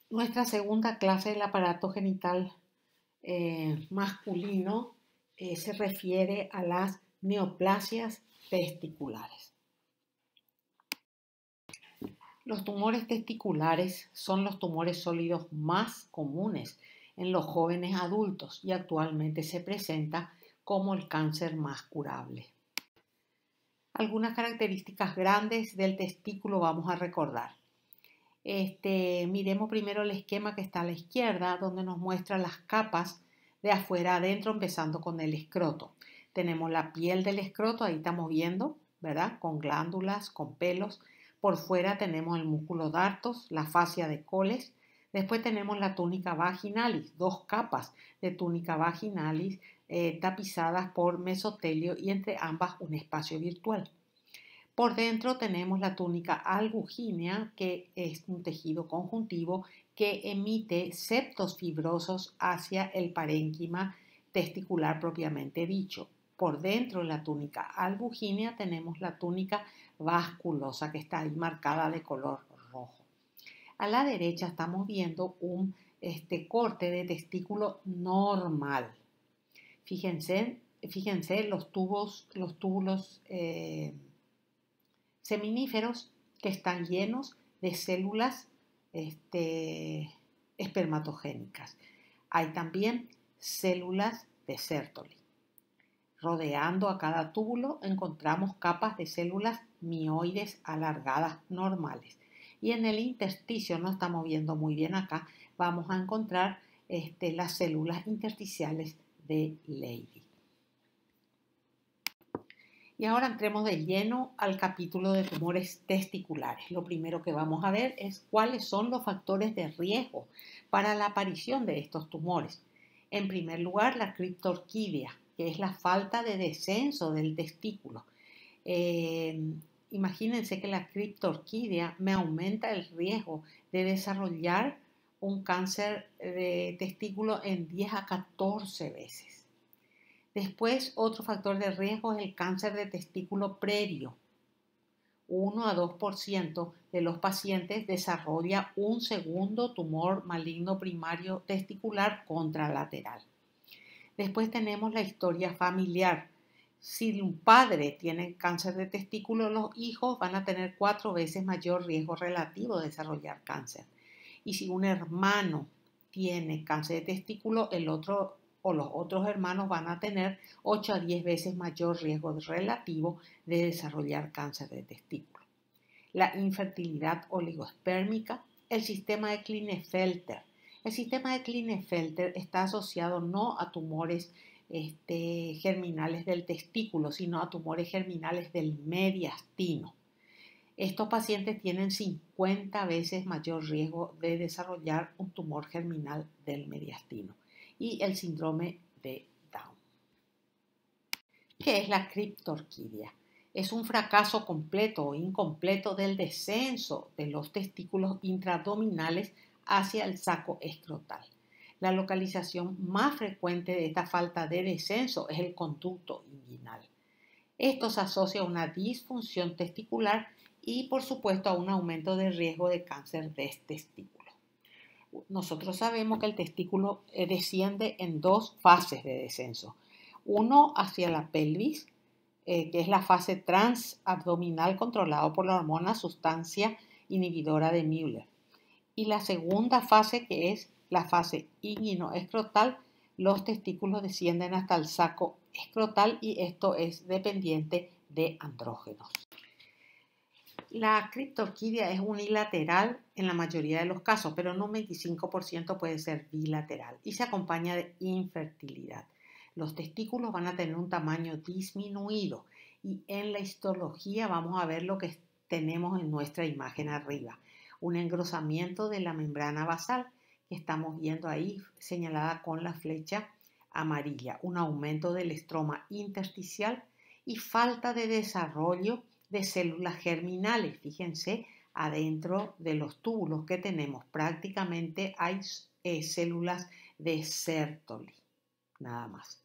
Nuestra segunda clase del aparato genital masculino se refiere a las neoplasias testiculares. Los tumores testiculares son los tumores sólidos más comunes en los jóvenes adultos y actualmente se presenta como el cáncer más curable. Algunas características grandes del testículo vamos a recordar. Miremos primero el esquema que está a la izquierda, donde nos muestra las capas de afuera adentro, empezando con el escroto. Tenemos la piel del escroto, ahí estamos viendo, ¿verdad? Con glándulas, con pelos. Por fuera tenemos el músculo dartos, la fascia de Coles. Después tenemos la túnica vaginalis, dos capas de túnica vaginalis tapizadas por mesotelio y entre ambas un espacio virtual. Por dentro tenemos la túnica albugínea, que es un tejido conjuntivo que emite septos fibrosos hacia el parénquima testicular propiamente dicho. Por dentro de la túnica albugínea tenemos la túnica vasculosa, que está ahí marcada de color rojo. A la derecha estamos viendo un corte de testículo normal. Fíjense los túbulos seminíferos que están llenos de células espermatogénicas. Hay también células de Sertoli. Rodeando a cada túbulo encontramos capas de células mioides alargadas normales. Y en el intersticio, no estamos viendo muy bien acá, vamos a encontrar las células intersticiales de Leydig. Y ahora entremos de lleno al capítulo de tumores testiculares. Lo primero que vamos a ver es cuáles son los factores de riesgo para la aparición de estos tumores. En primer lugar, la criptorquidia, que es la falta de descenso del testículo. Imagínense que la criptorquidia me aumenta el riesgo de desarrollar un cáncer de testículo en 10 a 14 veces. Después, otro factor de riesgo es el cáncer de testículo previo. 1 a 2% de los pacientes desarrolla un segundo tumor maligno primario testicular contralateral. Después tenemos la historia familiar. Si un padre tiene cáncer de testículo, los hijos van a tener 4 veces mayor riesgo relativo de desarrollar cáncer. Y si un hermano tiene cáncer de testículo, el otro o los otros hermanos van a tener 8 a 10 veces mayor riesgo relativo de desarrollar cáncer de testículo. La infertilidad oligospermica, el sistema de Klinefelter. El sistema de Klinefelter está asociado no a tumores germinales del testículo, sino a tumores germinales del mediastino. Estos pacientes tienen 50 veces mayor riesgo de desarrollar un tumor germinal del mediastino. Y el síndrome de Down. ¿Qué es la criptorquidia? Es un fracaso completo o incompleto del descenso de los testículos intraabdominales hacia el saco escrotal. La localización más frecuente de esta falta de descenso es el conducto inguinal. Esto se asocia a una disfunción testicular y, por supuesto, a un aumento de riesgo de cáncer de testículo. Nosotros sabemos que el testículo desciende en dos fases de descenso. Uno hacia la pelvis, que es la fase transabdominal controlado por la hormona sustancia inhibidora de Müller. Y la segunda fase, que es la fase inguinoescrotal, los testículos descienden hasta el saco escrotal y esto es dependiente de andrógenos. La criptorquidia es unilateral en la mayoría de los casos, pero en un 25% puede ser bilateral y se acompaña de infertilidad. Los testículos van a tener un tamaño disminuido y en la histología vamos a ver lo que tenemos en nuestra imagen arriba. Un engrosamiento de la membrana basal que estamos viendo ahí señalada con la flecha amarilla, un aumento del estroma intersticial y falta de desarrollo de células germinales. Fíjense, adentro de los túbulos que tenemos prácticamente hay células de Sertoli, nada más.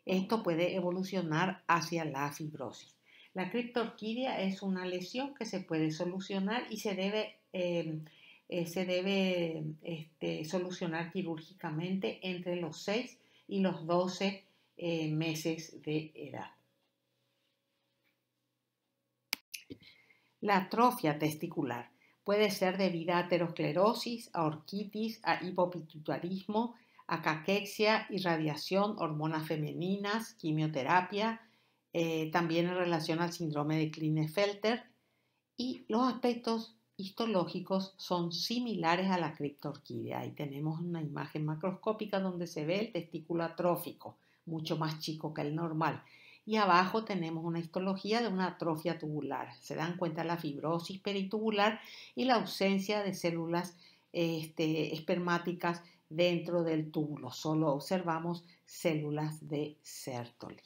Esto puede evolucionar hacia la fibrosis. La criptorquidia es una lesión que se puede solucionar y se debe se debe solucionar quirúrgicamente entre los 6 y los 12 meses de edad. La atrofia testicular puede ser debida a aterosclerosis, a orquitis, a hipopituitarismo, a caquexia, irradiación, hormonas femeninas, quimioterapia, también en relación al síndrome de Klinefelter, y los aspectos histológicos son similares a la criptorquídea. Ahí tenemos una imagen macroscópica donde se ve el testículo atrófico, mucho más chico que el normal. Y abajo tenemos una histología de una atrofia tubular. Se dan cuenta la fibrosis peritubular y la ausencia de células espermáticas dentro del túbulo. Solo observamos células de Sertoli.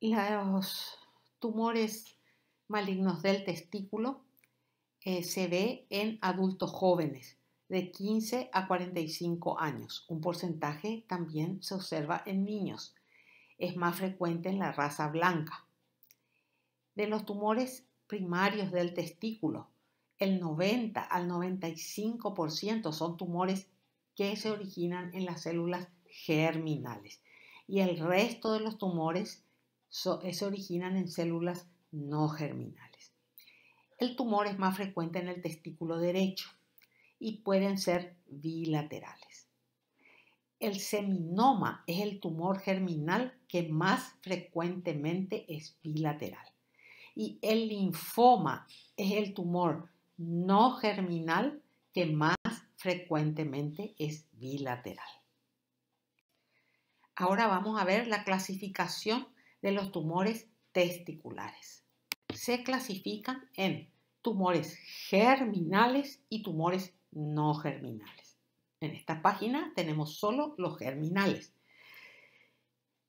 Los tumores malignos del testículo se ve en adultos jóvenes de 15 a 45 años. Un porcentaje también se observa en niños. Es más frecuente en la raza blanca. De los tumores primarios del testículo, el 90 al 95% son tumores que se originan en las células germinales y el resto de los tumores se originan en células no germinales. El tumor es más frecuente en el testículo derecho y pueden ser bilaterales. El seminoma es el tumor germinal que más frecuentemente es bilateral. Y el linfoma es el tumor no germinal que más frecuentemente es bilateral. Ahora vamos a ver la clasificación de los tumores testiculares. Se clasifican en tumores germinales y tumores no germinales. En esta página tenemos solo los germinales.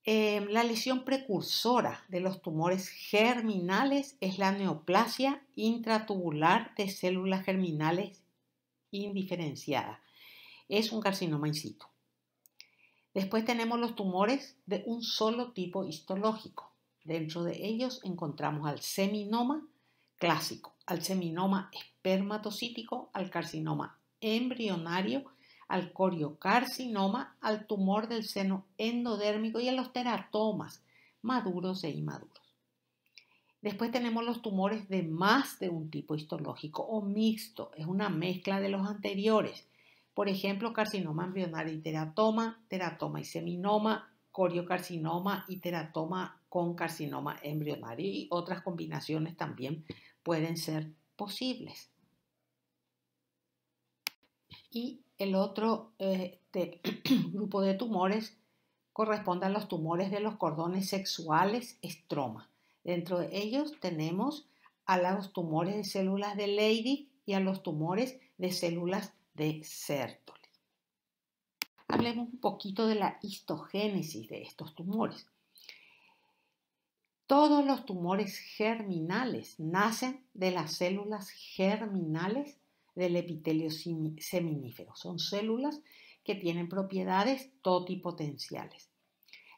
La lesión precursora de los tumores germinales es la neoplasia intratubular de células germinales indiferenciada. Es un carcinoma in situ. Después tenemos los tumores de un solo tipo histológico. Dentro de ellos encontramos al seminoma clásico, al seminoma espermatocítico, al carcinoma embrionario, al coriocarcinoma, al tumor del seno endodérmico y a los teratomas maduros e inmaduros. Después tenemos los tumores de más de un tipo histológico o mixto, es una mezcla de los anteriores. Por ejemplo, carcinoma embrionario y teratoma, teratoma y seminoma, coriocarcinoma y teratoma con carcinoma embrionario, y otras combinaciones también pueden ser posibles. Y el otro grupo de tumores corresponde a los tumores de los cordones sexuales estroma. Dentro de ellos tenemos a los tumores de células de Leydig y a los tumores de células de Sertoli. Hablemos un poquito de la histogénesis de estos tumores. Todos los tumores germinales nacen de las células germinales del epitelio seminífero. Son células que tienen propiedades totipotenciales.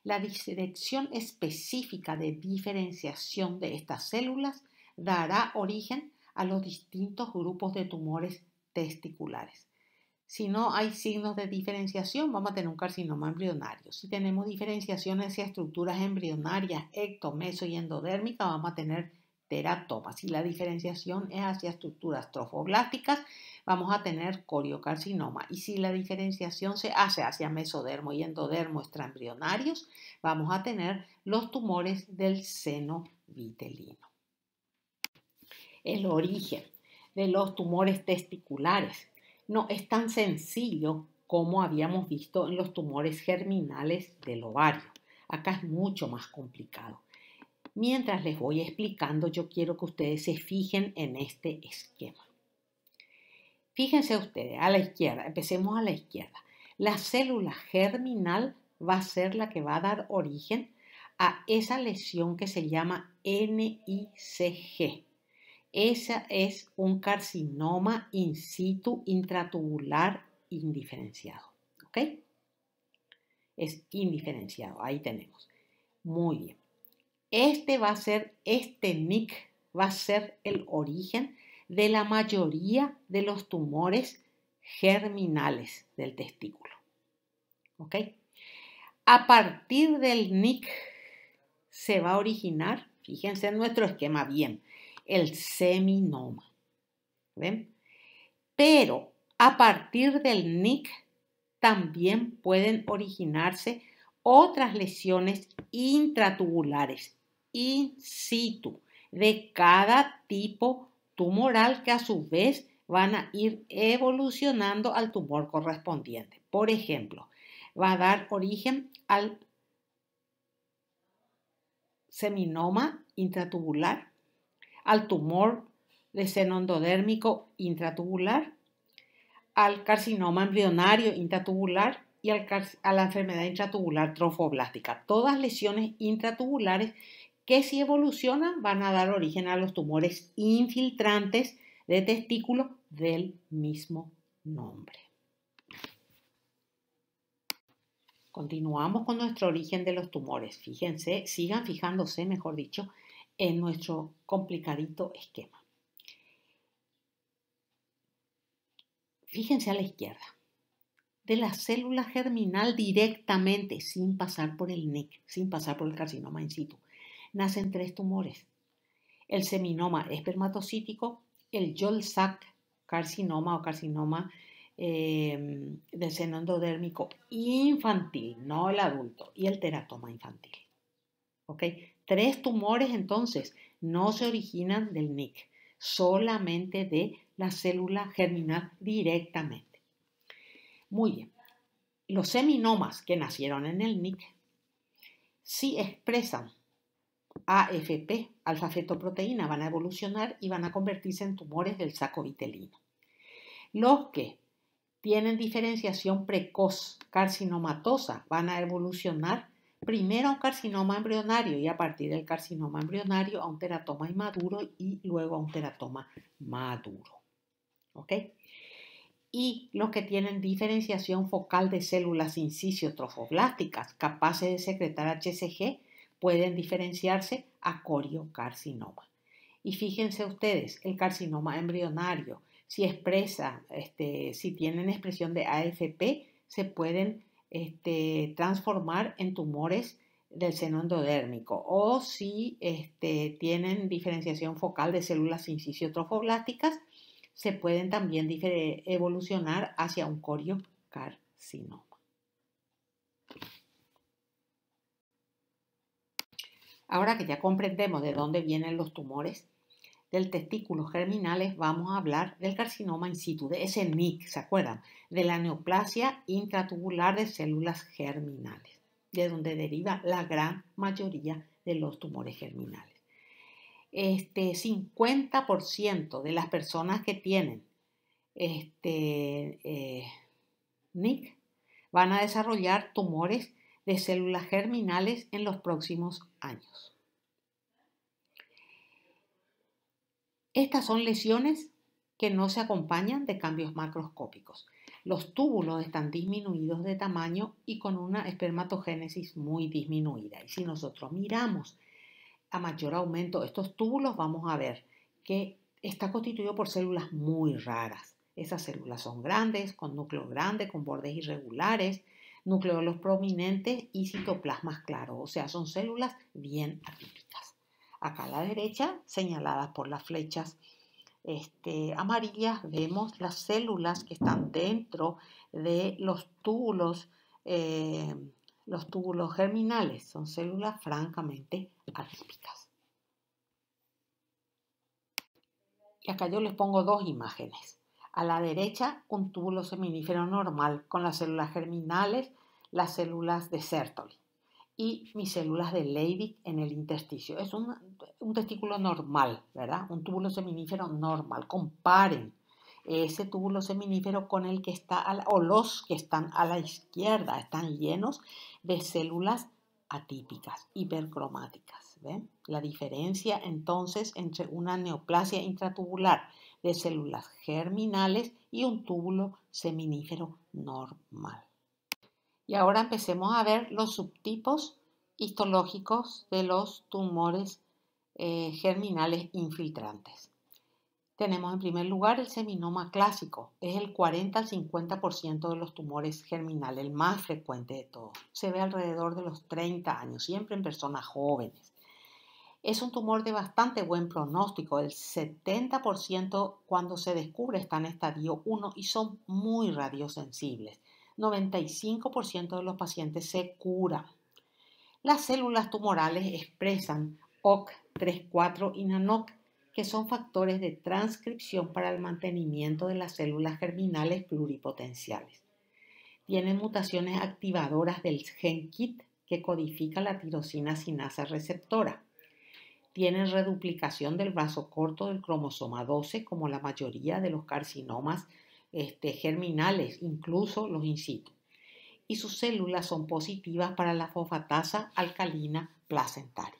La dirección específica de diferenciación de estas células dará origen a los distintos grupos de tumores testiculares. Si no hay signos de diferenciación, vamos a tener un carcinoma embrionario. Si tenemos diferenciación hacia estructuras embrionarias, ecto, meso y endodérmica, vamos a tener teratoma. Si la diferenciación es hacia estructuras trofoblásticas, vamos a tener coriocarcinoma. Y si la diferenciación se hace hacia mesodermo y endodermo extraembrionarios, vamos a tener los tumores del seno vitelino. El origen de los tumores testiculares no es tan sencillo como habíamos visto en los tumores germinales del ovario. Acá es mucho más complicado. Mientras les voy explicando, yo quiero que ustedes se fijen en este esquema. Fíjense ustedes, a la izquierda, empecemos a la izquierda. La célula germinal va a ser la que va a dar origen a esa lesión que se llama NICG. Esa es un carcinoma in situ intratubular indiferenciado. ¿Ok? Es indiferenciado, ahí tenemos. Muy bien. Este va a ser este NIC va a ser el origen de la mayoría de los tumores germinales del testículo. ¿Ok? A partir del NIC se va a originar, fíjense en nuestro esquema bien, el seminoma. ¿Ven? Pero a partir del NIC también pueden originarse otras lesiones intratubulares in situ de cada tipo tumoral que a su vez van a ir evolucionando al tumor correspondiente. Por ejemplo, va a dar origen al seminoma intratubular, al tumor de seno endodérmico intratubular, al carcinoma embrionario intratubular y a la enfermedad intratubular trofoblástica. Todas lesiones intratubulares que si evolucionan van a dar origen a los tumores infiltrantes de testículo del mismo nombre. Continuamos con nuestro origen de los tumores. Fíjense, sigan fijándose, mejor dicho, en nuestro complicadito esquema. Fíjense a la izquierda. De la célula germinal directamente, sin pasar por el NIC, sin pasar por el carcinoma in situ, nacen 3 tumores. El seminoma espermatocítico, el Gol-Sack carcinoma o carcinoma del seno endodérmico infantil, no el adulto, y el teratoma infantil. ¿Ok? 3 tumores entonces no se originan del NIC, solamente de la célula germinal directamente. Muy bien. Los seminomas que nacieron en el NIC sí expresan AFP, alfa-fetoproteína, van a evolucionar y van a convertirse en tumores del saco vitelino. Los que tienen diferenciación precoz carcinomatosa van a evolucionar primero a un carcinoma embrionario y a partir del carcinoma embrionario a un teratoma inmaduro y luego a un teratoma maduro. ¿Ok? Y los que tienen diferenciación focal de células incisio-trofoblásticas capaces de secretar HCG pueden diferenciarse a coriocarcinoma. Y fíjense ustedes, el carcinoma embrionario, si tienen expresión de AFP, se pueden transformar en tumores del seno endodérmico, o si tienen diferenciación focal de células incisio-trofoblásticas, se pueden también evolucionar hacia un coriocarcinoma. Ahora que ya comprendemos de dónde vienen los tumores del testículo germinales, vamos a hablar del carcinoma in situ, de ese NIC, ¿se acuerdan? De la neoplasia intratubular de células germinales, de donde deriva la gran mayoría de los tumores germinales. 50% de las personas que tienen NIC van a desarrollar tumores de células germinales en los próximos años. Estas son lesiones que no se acompañan de cambios macroscópicos. Los túbulos están disminuidos de tamaño y con una espermatogénesis muy disminuida. Y si nosotros miramos a mayor aumento estos túbulos, vamos a ver que está constituido por células muy raras. Esas células son grandes, con núcleo grande, con bordes irregulares, nucleolos prominentes y citoplasmas claros. O sea, son células bien atípicas. Acá a la derecha, señaladas por las flechas amarillas, vemos las células que están dentro de los túbulos germinales. Son células francamente atípicas. Y acá yo les pongo 2 imágenes. A la derecha, un túbulo seminífero normal con las células germinales, las células de Sertoli y mis células de Leydig en el intersticio. Es un testículo normal, ¿verdad? Un túbulo seminífero normal. Comparen ese túbulo seminífero con el que está, o los que están a la izquierda, están llenos de células atípicas, hipercromáticas. ¿Ven? La diferencia entonces entre una neoplasia intratubular de células germinales y un túbulo seminífero normal. Y ahora empecemos a ver los subtipos histológicos de los tumores germinales infiltrantes. Tenemos en primer lugar el seminoma clásico. Es el 40 al 50% de los tumores germinales, el más frecuente de todos. Se ve alrededor de los 30 años, siempre en personas jóvenes. Es un tumor de bastante buen pronóstico. El 70% cuando se descubre está en estadio 1 y son muy radiosensibles. 95% de los pacientes se curan. Las células tumorales expresan OC34 y NANOC, que son factores de transcripción para el mantenimiento de las células germinales pluripotenciales. Tienen mutaciones activadoras del gen KIT, que codifica la tirosina sinasa receptora. Tienen reduplicación del brazo corto del cromosoma 12, como la mayoría de los carcinomas germinales, incluso los in situ. Y sus células son positivas para la fosfatasa alcalina placentaria.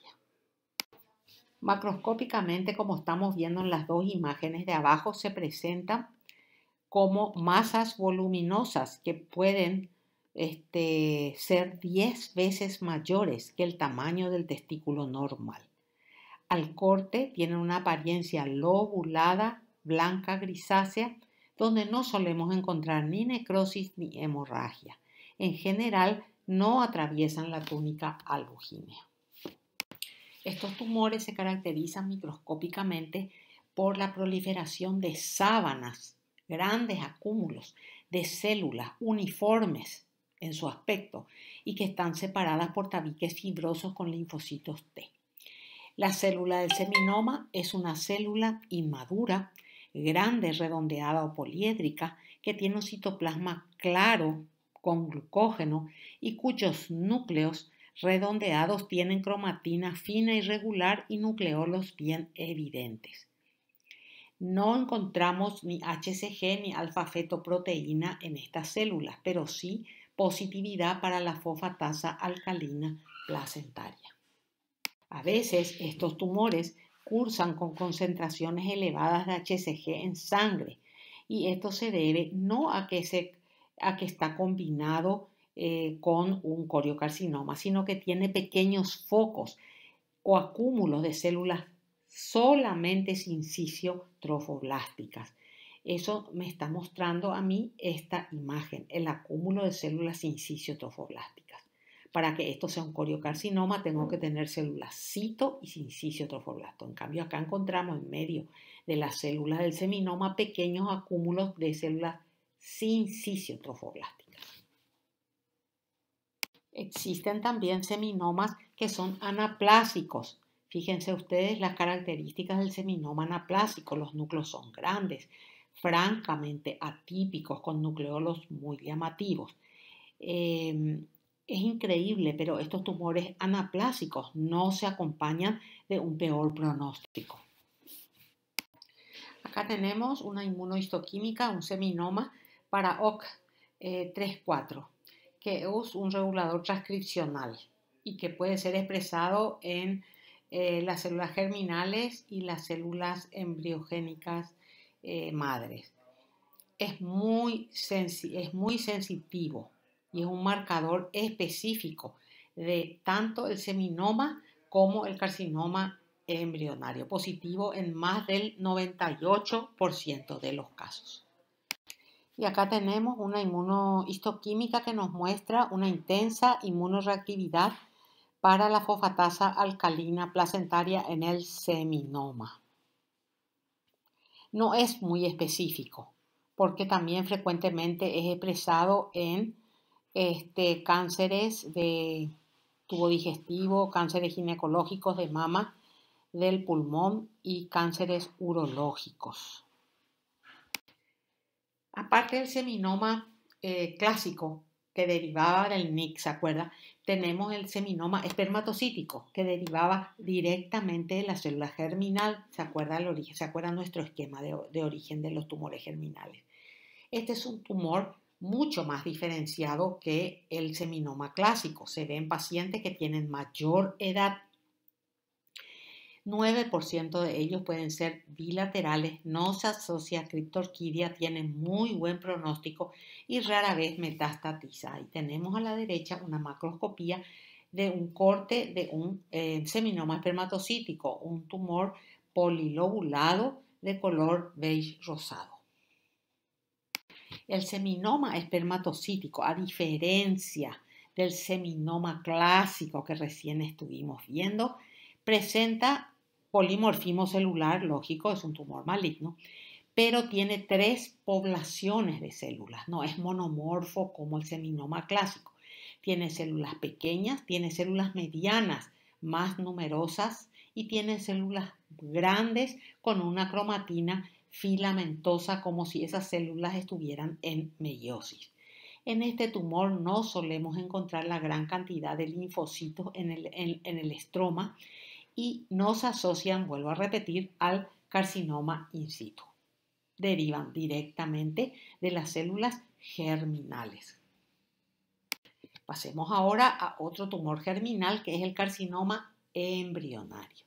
Macroscópicamente, como estamos viendo en las dos imágenes de abajo, se presentan como masas voluminosas que pueden ser 10 veces mayores que el tamaño del testículo normal. Al corte tienen una apariencia lobulada, blanca grisácea, donde no solemos encontrar ni necrosis ni hemorragia. En general, no atraviesan la túnica albugínea. Estos tumores se caracterizan microscópicamente por la proliferación de sábanas, grandes acúmulos de células uniformes en su aspecto y que están separadas por tabiques fibrosos con linfocitos T. La célula del seminoma es una célula inmadura, grande, redondeada o poliédrica, que tiene un citoplasma claro con glucógeno y cuyos núcleos redondeados tienen cromatina fina y regular y nucleolos bien evidentes. No encontramos ni HCG ni alfa-fetoproteína en estas células, pero sí positividad para la fosfatasa alcalina placentaria. A veces estos tumores cursan con concentraciones elevadas de HCG en sangre y esto se debe no a que está combinado con un coriocarcinoma, sino que tiene pequeños focos o acúmulos de células solamente sincicio-trofoblásticas. Eso me está mostrando a mí esta imagen, el acúmulo de células sincicio-trofoblásticas. Para que esto sea un coriocarcinoma tengo que tener células cito y sincicio-trofoblasto. En cambio acá encontramos en medio de las células del seminoma pequeños acúmulos de células sincicio-trofoblásticas. Existen también seminomas que son anaplásicos. Fíjense ustedes las características del seminoma anaplásico. Los núcleos son grandes, francamente atípicos, con nucleolos muy llamativos. Es increíble, pero estos tumores anaplásicos no se acompañan de un peor pronóstico. Acá tenemos una inmunohistoquímica, un seminoma para OC34, que es un regulador transcripcional y que puede ser expresado en las células germinales y las células embriogénicas madres. Es muy sensitivo y es un marcador específico de tanto el seminoma como el carcinoma embrionario, positivo en más del 98% de los casos. Y acá tenemos una inmunohistoquímica que nos muestra una intensa inmunoreactividad para la fosfatasa alcalina placentaria en el seminoma. No es muy específico, porque también frecuentemente es expresado en cánceres de tubo digestivo, cánceres ginecológicos de mama, del pulmón y cánceres urológicos. Aparte del seminoma clásico que derivaba del NIC, ¿se acuerda? Tenemos el seminoma espermatocítico que derivaba directamente de la célula germinal. ¿Se acuerda el origen? ¿Se acuerda nuestro esquema de origen de los tumores germinales? Este es un tumor mucho más diferenciado que el seminoma clásico. Se ve en pacientes que tienen mayor edad. 9% de ellos pueden ser bilaterales, no se asocia a criptorquidia, tiene muy buen pronóstico y rara vez metastatiza. Y tenemos a la derecha una macroscopía de un corte de un seminoma espermatocítico, un tumor polilobulado de color beige rosado. El seminoma espermatocítico, a diferencia del seminoma clásico que recién estuvimos viendo, presenta polimorfismo celular, lógico, es un tumor maligno, pero tiene 3 poblaciones de células, no es monomorfo como el seminoma clásico. Tiene células pequeñas, tiene células medianas más numerosas y tiene células grandes con una cromatina filamentosa como si esas células estuvieran en meiosis. En este tumor no solemos encontrar la gran cantidad de linfocitos en el estroma y no se asocian, vuelvo a repetir, al carcinoma in situ. Derivan directamente de las células germinales. Pasemos ahora a otro tumor germinal que es el carcinoma embrionario.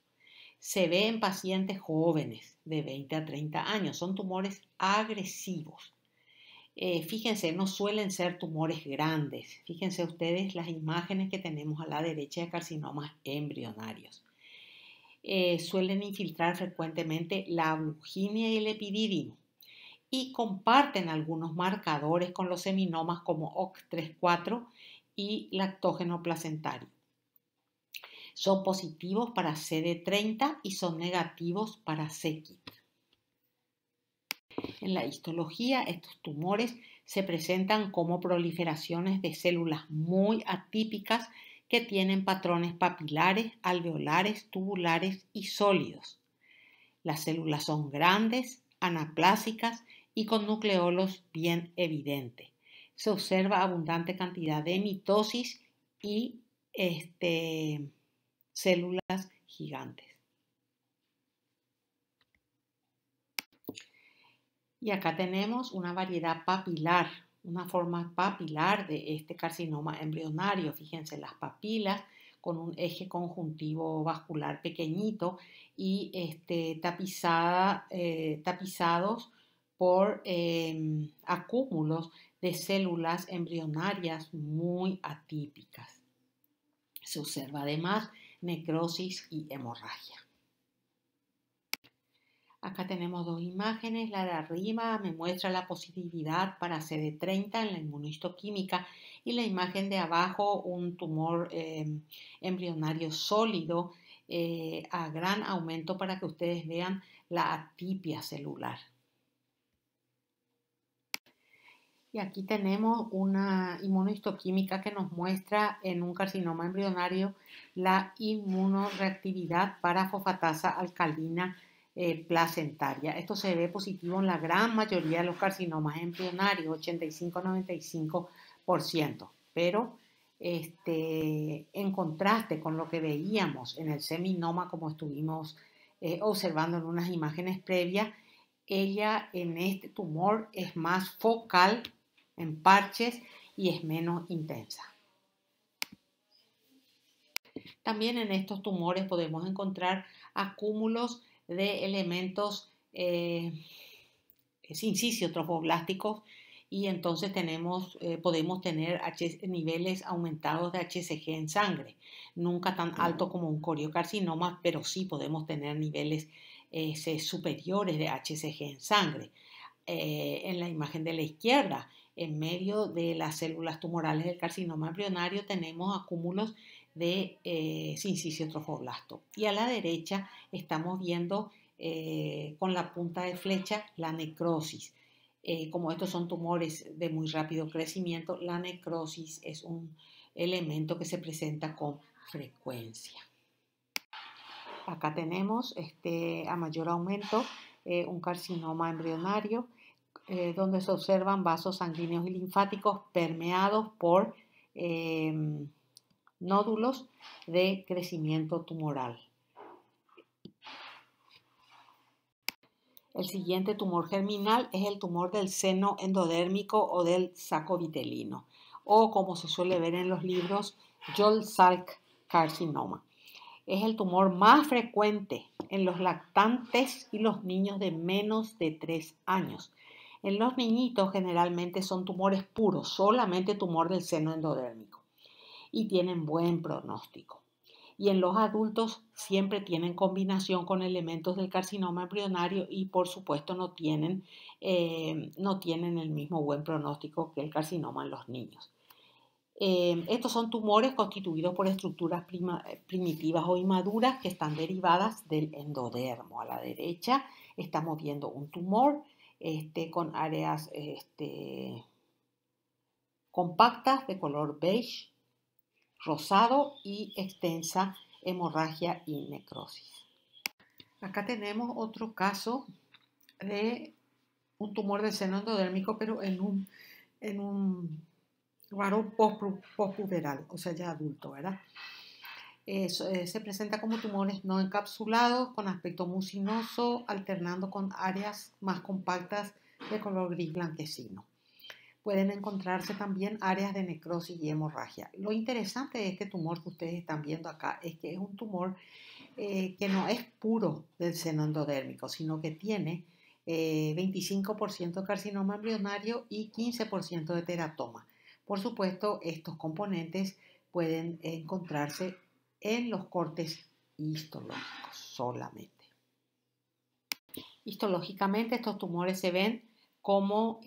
Se ve en pacientes jóvenes de 20 a 30 años. Son tumores agresivos. Fíjense, no suelen ser tumores grandes. Fíjense ustedes las imágenes que tenemos a la derecha de carcinomas embrionarios. Suelen infiltrar frecuentemente la abluginia y el epidídimo y comparten algunos marcadores con los seminomas como OC34 y lactógeno placentario. Son positivos para CD30 y son negativos para c-KIT. En la histología, estos tumores se presentan como proliferaciones de células muy atípicas que tienen patrones papilares, alveolares, tubulares y sólidos. Las células son grandes, anaplásicas y con nucleolos bien evidentes. Se observa abundante cantidad de mitosis y células gigantes. Y acá tenemos una variedad papilar, una forma papilar de este carcinoma embrionario. Fíjense las papilas con un eje conjuntivo vascular pequeñito y tapizados por acúmulos de células embrionarias muy atípicas. Se observa además necrosis y hemorragia. Acá tenemos 2 imágenes. La de arriba me muestra la positividad para CD30 en la inmunohistoquímica y la imagen de abajo un tumor embrionario sólido a gran aumento para que ustedes vean la atipia celular. Y aquí tenemos una inmunohistoquímica que nos muestra en un carcinoma embrionario la inmunoreactividad para fosfatasa alcalina placentaria. Esto se ve positivo en la gran mayoría de los carcinomas embrionarios, 85-95%, pero en contraste con lo que veíamos en el seminoma, como estuvimos observando en unas imágenes previas, ella en este tumor es más focal en parches y es menos intensa. También en estos tumores podemos encontrar acúmulos de elementos sincicios-trofoblásticos y entonces podemos tener niveles aumentados de HCG en sangre. Nunca tan alto como un coriocarcinoma, pero sí podemos tener niveles superiores de HCG en sangre. En la imagen de la izquierda, en medio de las células tumorales del carcinoma embrionario, tenemos acúmulos de sincicio-trofoblasto. Y a la derecha estamos viendo con la punta de flecha la necrosis. Como estos son tumores de muy rápido crecimiento, la necrosis es un elemento que se presenta con frecuencia. Acá tenemos a mayor aumento un carcinoma embrionario donde se observan vasos sanguíneos y linfáticos permeados por nódulos de crecimiento tumoral. El siguiente tumor germinal es el tumor del seno endodérmico o del saco vitelino, o como se suele ver en los libros, Jones-Salk carcinoma. Es el tumor más frecuente en los lactantes y los niños de menos de 3 años. En los niñitos generalmente son tumores puros, solamente tumor del seno endodérmico. y tienen buen pronóstico. Y en los adultos siempre tienen combinación con elementos del carcinoma embrionario y por supuesto no tienen el mismo buen pronóstico que el carcinoma en los niños. Estos son tumores constituidos por estructuras primitivas o inmaduras que están derivadas del endodermo. A la derecha estamos viendo un tumor con áreas compactas de color beige, rosado y extensa hemorragia y necrosis. Acá tenemos otro caso de un tumor del seno endodérmico, pero en un varón postpuberal, o sea, ya adulto, ¿verdad? Se presenta como tumores no encapsulados, con aspecto mucinoso, alternando con áreas más compactas de color gris blanquecino. Pueden encontrarse también áreas de necrosis y hemorragia. Lo interesante de este tumor que ustedes están viendo acá es que es un tumor que no es puro del seno endodérmico, sino que tiene 25% carcinoma embrionario y 15% de teratoma. Por supuesto, estos componentes pueden encontrarse en los cortes histológicos solamente. Histológicamente, estos tumores se ven como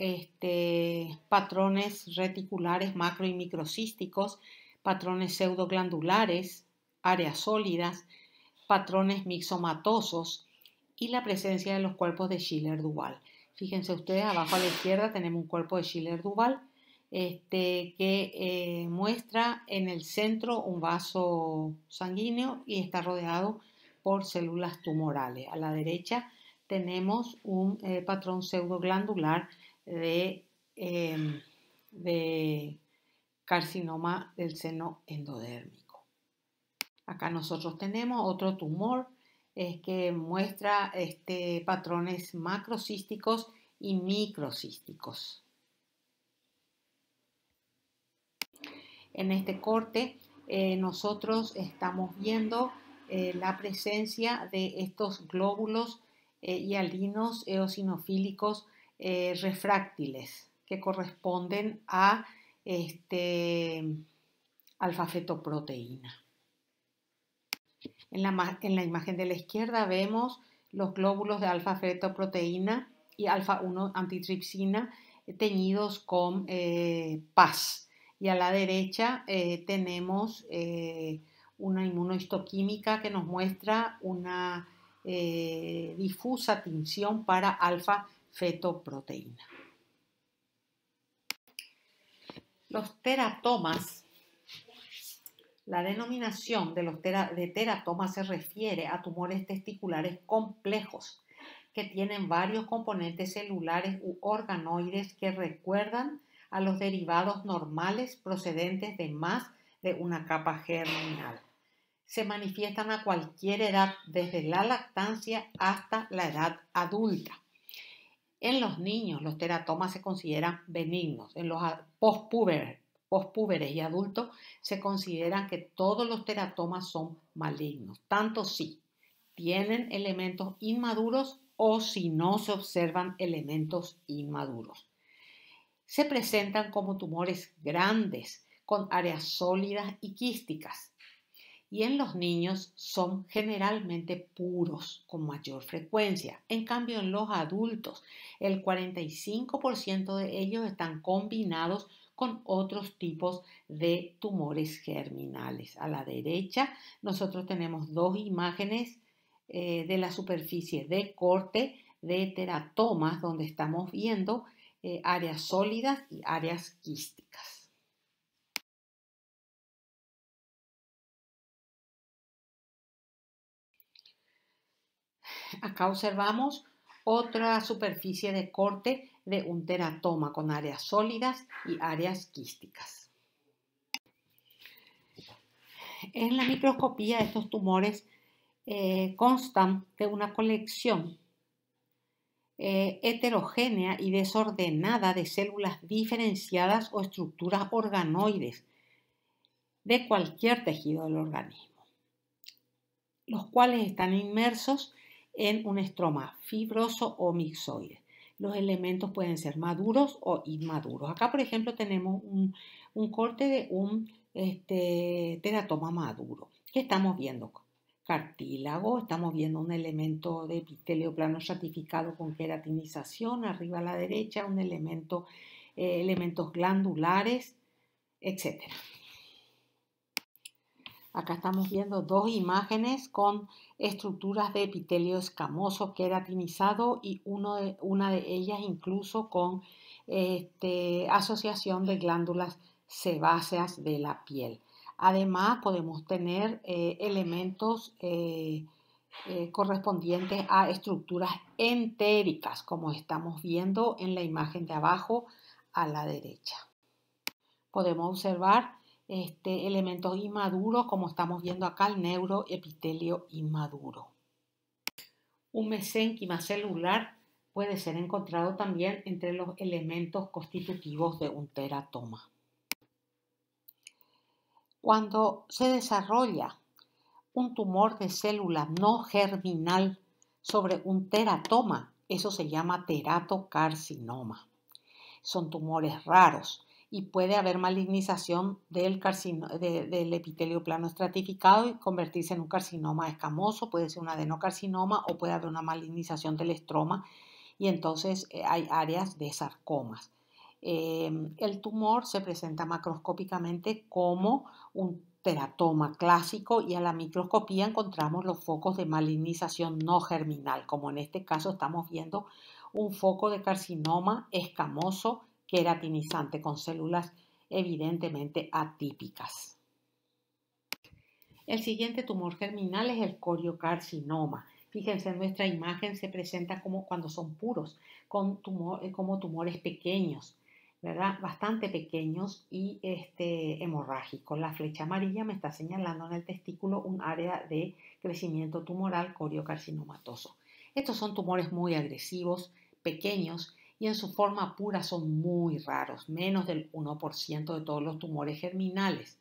patrones reticulares macro y microcísticos, patrones pseudoglandulares, áreas sólidas, patrones mixomatosos y la presencia de los cuerpos de Schiller-Duval. Fíjense ustedes, abajo a la izquierda tenemos un cuerpo de Schiller-Duval que muestra en el centro un vaso sanguíneo y está rodeado por células tumorales. A la derecha tenemos un patrón pseudoglandular de carcinoma del seno endodérmico. Acá nosotros tenemos otro tumor que muestra patrones macrocísticos y microcísticos. En este corte nosotros estamos viendo la presencia de estos glóbulos hialinos eosinofílicos refráctiles que corresponden a alfa-fetoproteína. En la imagen de la izquierda vemos los glóbulos de alfa-fetoproteína y alfa-1 antitripsina teñidos con PAS. Y a la derecha tenemos una inmunohistoquímica que nos muestra una difusa tinción para alfa-fetoproteína. Los teratomas. La denominación de teratoma se refiere a tumores testiculares complejos que tienen varios componentes celulares u organoides que recuerdan a los derivados normales procedentes de más de una capa germinal. Se manifiestan a cualquier edad, desde la lactancia hasta la edad adulta. En los niños, los teratomas se consideran benignos. En los pospúberes y adultos se consideran que todos los teratomas son malignos, tanto si tienen elementos inmaduros o si no se observan elementos inmaduros. Se presentan como tumores grandes con áreas sólidas y quísticas. Y en los niños son generalmente puros con mayor frecuencia. En cambio, en los adultos, el 45% de ellos están combinados con otros tipos de tumores germinales. A la derecha, nosotros tenemos dos imágenes de la superficie de corte de teratomas, donde estamos viendo áreas sólidas y áreas quísticas. Acá observamos otra superficie de corte de un teratoma con áreas sólidas y áreas quísticas. En la microscopía estos tumores constan de una colección heterogénea y desordenada de células diferenciadas o estructuras organoides de cualquier tejido del organismo, los cuales están inmersos en un estroma fibroso o mixoide. Los elementos pueden ser maduros o inmaduros. Acá, por ejemplo, tenemos un corte de un teratoma maduro. ¿Qué estamos viendo? Cartílago, estamos viendo un elemento de epitelio plano estratificado con queratinización, arriba a la derecha, un elemento, elementos glandulares, etc. Acá estamos viendo dos imágenes con estructuras de epitelio escamoso queratinizado y una de ellas incluso con asociación de glándulas sebáceas de la piel. Además, podemos tener elementos correspondientes a estructuras entéricas, como estamos viendo en la imagen de abajo a la derecha. Podemos observar elementos inmaduros, como estamos viendo acá, el neuroepitelio inmaduro. Un mesénquima celular puede ser encontrado también entre los elementos constitutivos de un teratoma. Cuando se desarrolla un tumor de célula no germinal sobre un teratoma, eso se llama teratocarcinoma. Son tumores raros y puede haber malignización del epitelio plano estratificado y convertirse en un carcinoma escamoso, puede ser un adenocarcinoma o puede haber una malignización del estroma y entonces hay áreas de sarcomas. El tumor se presenta macroscópicamente como un teratoma clásico y a la microscopía encontramos los focos de malignización no germinal, como en este caso estamos viendo un foco de carcinoma escamoso queratinizante con células evidentemente atípicas. El siguiente tumor germinal es el coriocarcinoma. Fíjense, en nuestra imagen se presenta como cuando son puros, como tumores pequeños, ¿verdad? Bastante pequeños y hemorrágicos. La flecha amarilla me está señalando en el testículo un área de crecimiento tumoral coriocarcinomatoso. Estos son tumores muy agresivos, pequeños y en su forma pura son muy raros, menos del 1% de todos los tumores germinales.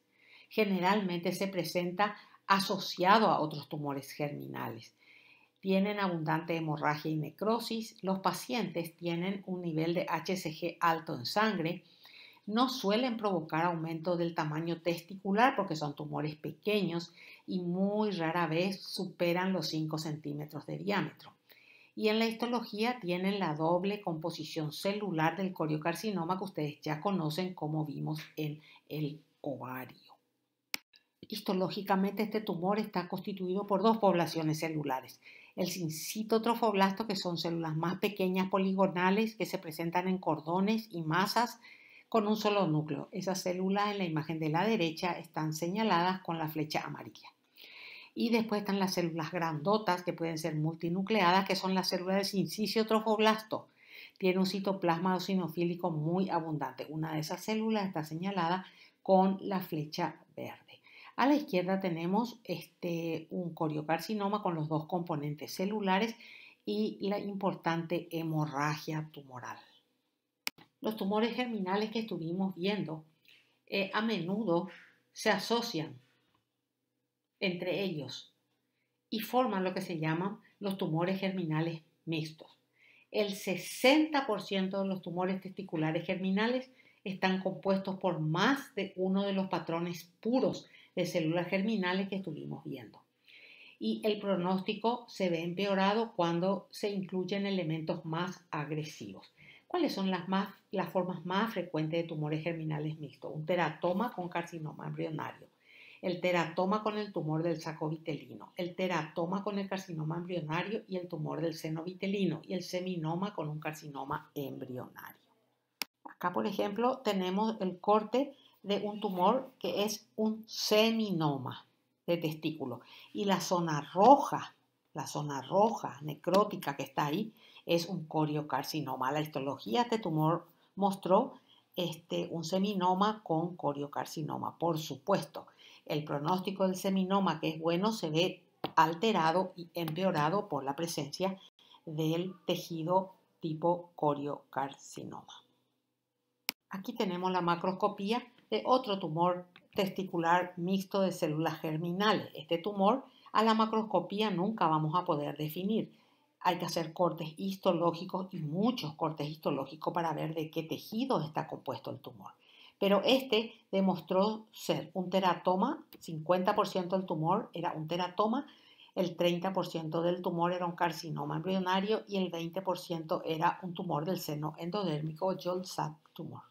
Generalmente se presenta asociado a otros tumores germinales. Tienen abundante hemorragia y necrosis. Los pacientes tienen un nivel de HCG alto en sangre. No suelen provocar aumento del tamaño testicular porque son tumores pequeños y muy rara vez superan los 5 centímetros de diámetro. Y en la histología tienen la doble composición celular del coriocarcinoma que ustedes ya conocen como vimos en el ovario. Histológicamente este tumor está constituido por dos poblaciones celulares. El sincitotrofoblasto, que son células más pequeñas poligonales que se presentan en cordones y masas con un solo núcleo. Esas células en la imagen de la derecha están señaladas con la flecha amarilla. Y después están las células grandotas que pueden ser multinucleadas, que son las células del sinciciotrofoblasto. Tiene un citoplasma eosinofílico muy abundante. Una de esas células está señalada con la flecha verde. A la izquierda tenemos un coriocarcinoma con los dos componentes celulares y la importante hemorragia tumoral. Los tumores germinales que estuvimos viendo a menudo se asocian entre ellos y forman lo que se llaman los tumores germinales mixtos. El 60% de los tumores testiculares germinales están compuestos por más de uno de los patrones puros de células germinales que estuvimos viendo. Y el pronóstico se ve empeorado cuando se incluyen elementos más agresivos. ¿Cuáles son las formas más frecuentes de tumores germinales mixtos? Un teratoma con carcinoma embrionario, el teratoma con el tumor del saco vitelino, el teratoma con el carcinoma embrionario y el tumor del seno vitelino y el seminoma con un carcinoma embrionario. Acá, por ejemplo, tenemos el corte de un tumor que es un seminoma de testículo y la zona roja necrótica que está ahí es un coriocarcinoma. La histología de este tumor mostró un seminoma con coriocarcinoma. Por supuesto, el pronóstico del seminoma, que es bueno, se ve alterado y empeorado por la presencia del tejido tipo coriocarcinoma. Aquí tenemos la macroscopía de otro tumor testicular mixto de células germinales. Este tumor a la macroscopía nunca vamos a poder definir. Hay que hacer cortes histológicos y muchos cortes histológicos para ver de qué tejido está compuesto el tumor. pero este demostró ser un teratoma, 50% del tumor era un teratoma, el 30% del tumor era un carcinoma embrionario y el 20% era un tumor del seno endodérmico o Gestalt tumor.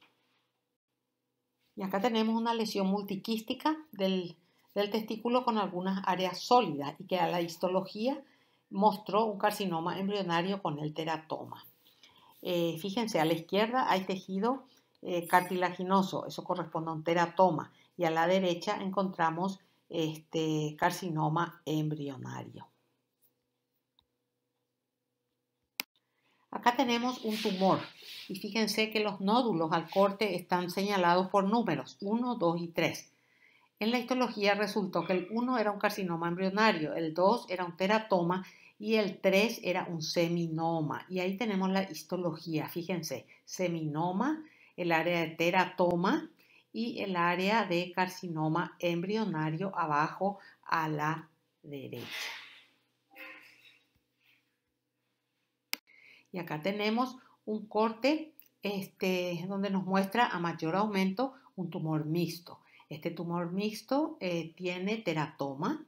Y acá tenemos una lesión multiquística del testículo con algunas áreas sólidas y que a la histología mostró un carcinoma embrionario con el teratoma. Fíjense, a la izquierda hay tejido cartilaginoso, eso corresponde a un teratoma, y a la derecha encontramos carcinoma embrionario. Acá tenemos un tumor y fíjense que los nódulos al corte están señalados por números 1, 2 y 3. En la histología resultó que el 1 era un carcinoma embrionario, el 2 era un teratoma y el 3 era un seminoma. Y ahí tenemos la histología, fíjense, seminoma, el área de teratoma y el área de carcinoma embrionario abajo a la derecha. Y acá tenemos un corte donde nos muestra a mayor aumento un tumor mixto. Este tumor mixto tiene teratoma,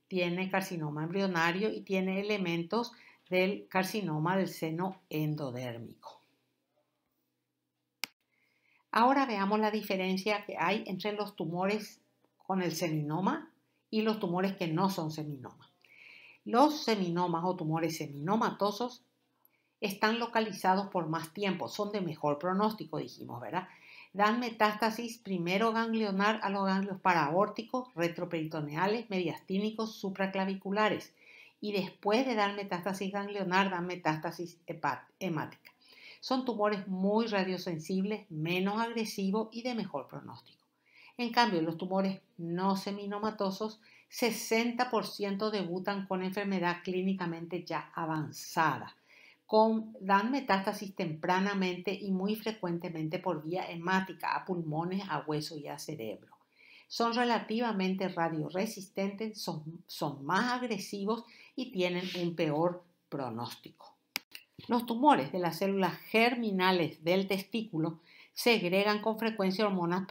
tiene carcinoma embrionario y tiene elementos del carcinoma del seno endodérmico. Ahora veamos la diferencia que hay entre los tumores con el seminoma y los tumores que no son seminoma. Los seminomas o tumores seminomatosos están localizados por más tiempo, son de mejor pronóstico, dijimos, ¿verdad? Dan metástasis primero ganglionar a los ganglios paraórticos, retroperitoneales, mediastínicos, supraclaviculares y después de dar metástasis ganglionar dan metástasis hemática. Son tumores muy radiosensibles, menos agresivos y de mejor pronóstico. En cambio, los tumores no seminomatosos, 60% debutan con enfermedad clínicamente ya avanzada. Dan metástasis tempranamente y muy frecuentemente por vía hemática a pulmones, a hueso y a cerebro. Son relativamente radioresistentes, son más agresivos y tienen un peor pronóstico. Los tumores de las células germinales del testículo segregan con frecuencia hormonas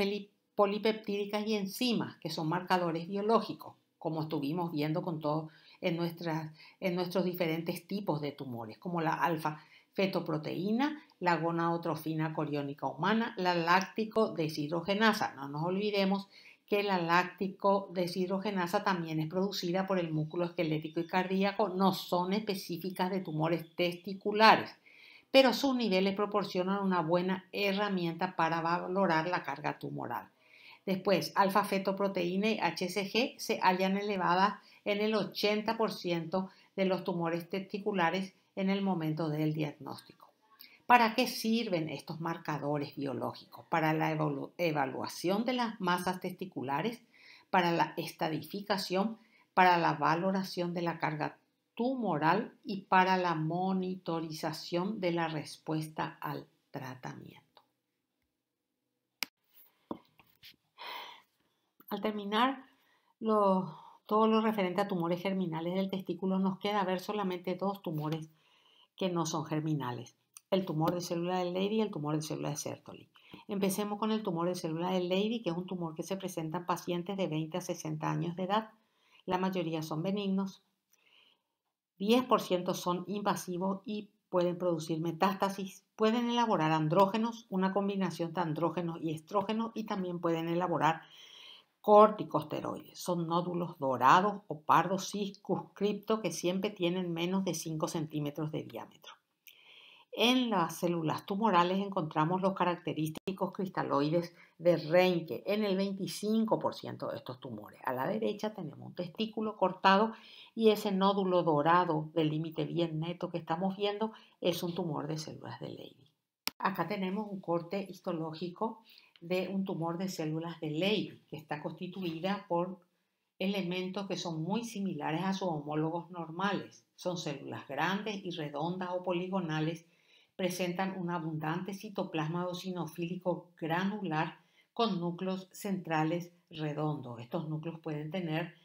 polipeptídicas y enzimas, que son marcadores biológicos, como estuvimos viendo con todo en nuestros diferentes tipos de tumores, como la alfa-fetoproteína, la gonadotrofina coriónica humana, la láctico deshidrogenasa. No nos olvidemos que la láctico deshidrogenasa también es producida por el músculo esquelético y cardíaco, no son específicas de tumores testiculares, pero sus niveles proporcionan una buena herramienta para valorar la carga tumoral. Después, alfa-fetoproteína y HCG se hallan elevadas en el 80% de los tumores testiculares en el momento del diagnóstico. ¿Para qué sirven estos marcadores biológicos? Para la evaluación de las masas testiculares, para la estadificación, para la valoración de la carga tumoral y para la monitorización de la respuesta al tratamiento. Al terminar todo lo referente a tumores germinales del testículo, nos queda ver solamente dos tumores que no son germinales: el tumor de célula de Leydig y el tumor de célula de Sertoli. Empecemos con el tumor de célula de Leydig, que es un tumor que se presenta en pacientes de 20 a 60 años de edad. La mayoría son benignos, 10% son invasivos y pueden producir metástasis. Pueden elaborar andrógenos, una combinación de andrógenos y estrógenos, y también pueden elaborar corticosteroides. Son nódulos dorados o pardos circunscriptos que siempre tienen menos de 5 centímetros de diámetro. En las células tumorales encontramos los característicos cristaloides de Reinke en el 25% de estos tumores. A la derecha tenemos un testículo cortado y ese nódulo dorado del límite bien neto que estamos viendo es un tumor de células de Leydig. Acá tenemos un corte histológico de un tumor de células de Leydig que está constituida por elementos que son muy similares a sus homólogos normales. Son células grandes y redondas o poligonales, presentan un abundante citoplasma eosinofílico granular con núcleos centrales redondos. Estos núcleos pueden tener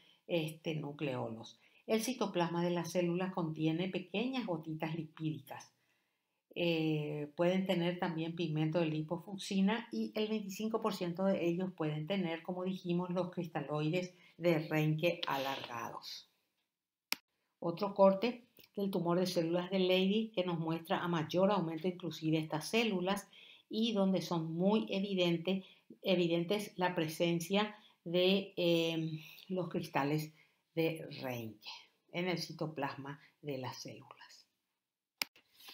nucleolos. El citoplasma de la célula contiene pequeñas gotitas lipídicas. pueden tener también pigmento de lipofuscina y el 25% de ellos pueden tener, como dijimos, los cristaloides de Reinke alargados. Otro corte del tumor de células de Leydig que nos muestra a mayor aumento inclusive estas células y donde son muy evidentes la presencia de los cristales de Reinke en el citoplasma de las células.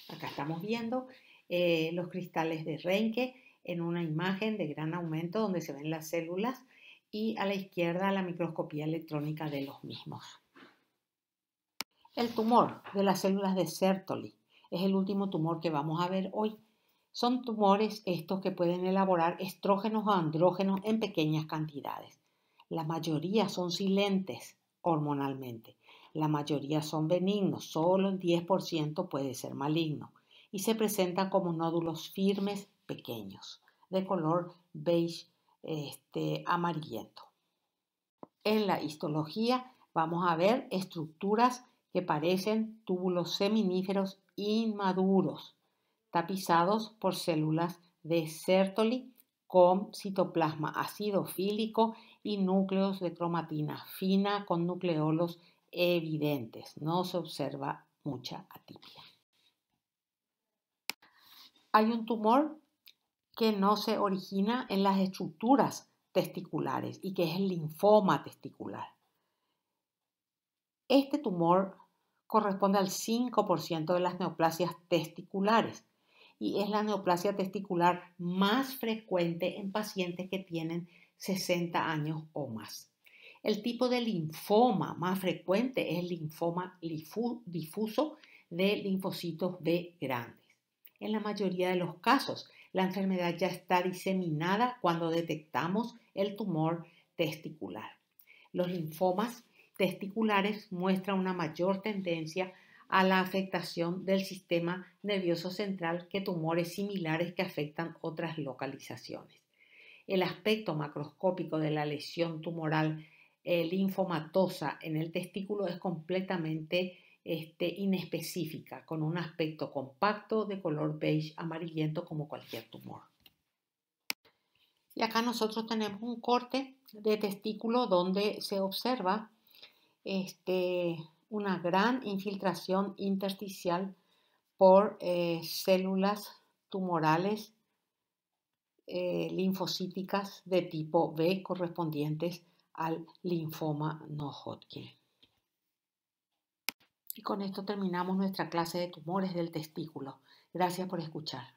Acá estamos viendo los cristales de Reinke en una imagen de gran aumento donde se ven las células y a la izquierda la microscopía electrónica de los mismos. El tumor de las células de Sertoli es el último tumor que vamos a ver hoy. Son tumores estos que pueden elaborar estrógenos o andrógenos en pequeñas cantidades. La mayoría son silentes hormonalmente. La mayoría son benignos, solo el 10% puede ser maligno y se presentan como nódulos firmes pequeños de color beige amarillento. En la histología vamos a ver estructuras que parecen túbulos seminíferos inmaduros, tapizados por células de Sertoli con citoplasma acidofílico y núcleos de cromatina fina con nucleolos evidentes. No se observa mucha atipia. Hay un tumor que no se origina en las estructuras testiculares y que es el linfoma testicular. Este tumor corresponde al 5% de las neoplasias testiculares y es la neoplasia testicular más frecuente en pacientes que tienen 60 años o más. El tipo de linfoma más frecuente es el linfoma difuso de linfocitos B grandes. En la mayoría de los casos, la enfermedad ya está diseminada cuando detectamos el tumor testicular. Los linfomas testiculares muestran una mayor tendencia a la afectación del sistema nervioso central que tumores similares que afectan otras localizaciones. El aspecto macroscópico de la lesión tumoral linfomatosa en el testículo es completamente inespecífica, con un aspecto compacto de color beige amarillento como cualquier tumor. Y acá nosotros tenemos un corte de testículo donde se observa una gran infiltración intersticial por células tumorales linfocíticas de tipo B correspondientes al linfoma no Hodgkin. Y con esto terminamos nuestra clase de tumores del testículo. Gracias por escuchar.